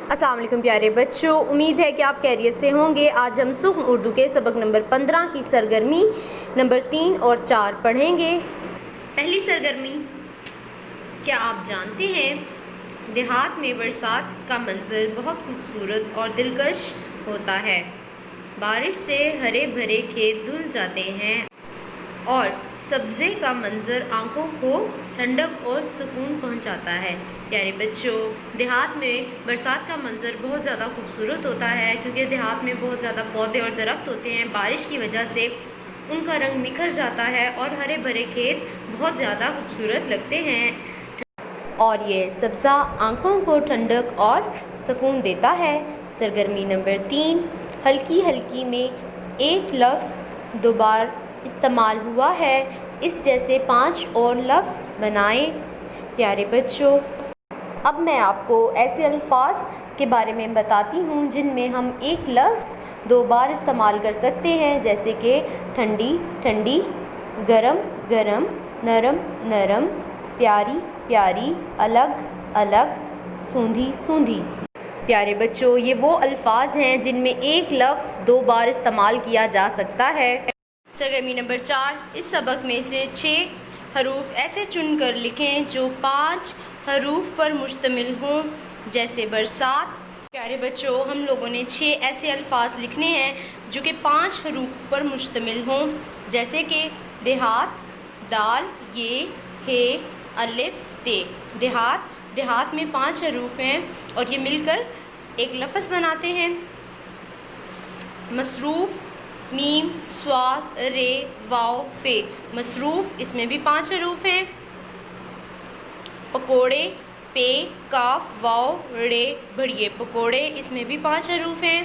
السلام علیکم پیارے بچوں، امید ہے کہ آپ خیریت سے ہوں گے۔ آج ہم سخن اردو کے سبق نمبر 15 کی سرگرمی نمبر 3 اور 4 پڑھیں گے۔ پہلی سرگرمی، کیا آپ جانتے ہیں دیہات میں برسات کا منظر بہت خوبصورت اور دلکش ہوتا ہے۔ بارش سے ہرے بھرے کھیت دھل جاتے ہیں اور سبزے کا منظر آنکھوں کو ٹھنڈک اور سکون پہنچاتا ہے۔ پیارے بچوں، دیہات میں برسات کا منظر بہت زیادہ خوبصورت ہوتا ہے کیونکہ دیہات میں بہت زیادہ پودے اور درخت ہوتے ہیں۔ بارش کی وجہ سے ان کا رنگ نکھر جاتا ہے اور ہرے بھرے کھیت بہت زیادہ خوبصورت لگتے ہیں اور یہ سبزہ آنکھوں کو ٹھنڈک اور سکون دیتا ہے۔ سرگرمی نمبر 3، ہلکی ہلکی میں ایک لفظ دو بار استعمال ہوا ہے، اس جیسے 5 اور لفظ بنائیں۔ پیارے بچوں، اب میں آپ کو ایسے الفاظ کے بارے میں بتاتی ہوں جن میں ہم ایک لفظ 2 بار استعمال کر سکتے ہیں، جیسے کہ ٹھنڈی ٹھنڈی، گرم گرم، نرم نرم، پیاری پیاری، الگ الگ، سوندھی سوندھی۔ پیارے بچوں، یہ وہ الفاظ ہیں جن میں ایک لفظ 2 بار استعمال کیا جا سکتا ہے۔ سرگرمی نمبر 4، اس سبق میں سے 6 حروف ایسے چن کر لکھیں جو 5 حروف پر مشتمل ہوں، جیسے برسات۔ پیارے بچوں، ہم لوگوں نے 6 ایسے الفاظ لکھنے ہیں جو کہ 5 حروف پر مشتمل ہوں، جیسے کہ دیہات، دال یہ ہے الف تے۔ دیہات میں 5 حروف ہیں اور یہ مل کر ایک لفظ بناتے ہیں۔ مصروف، میم صاد رے واو فے، مصروف، اس میں بھی 5 حروف ہیں۔ پکوڑے، پے کاف واو رے بڑھئے، پکوڑے، اس میں بھی 5 حروف ہیں۔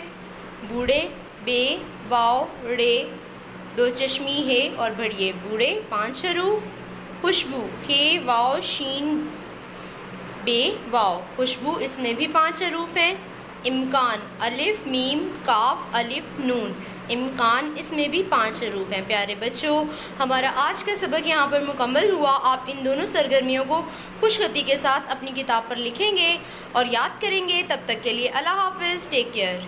بوڑھے، بے واو رے 2 چشمی ہے اور بڑھئے، بوڑھے، 5 حروف۔ خوشبو، خے واو شین بے واو، خوشبو، اس میں بھی 5 حروف ہیں۔ امکان، الف میم کاف الف نون، امکان، اس میں بھی 5 حروف ہیں۔ پیارے بچوں، ہمارا آج کا سبق یہاں پر مکمل ہوا۔ آپ ان دونوں سرگرمیوں کو خوش خطی کے ساتھ اپنی کتاب پر لکھیں گے اور یاد کریں گے۔ تب تک کے لیے اللہ حافظ، ٹیک کیئر۔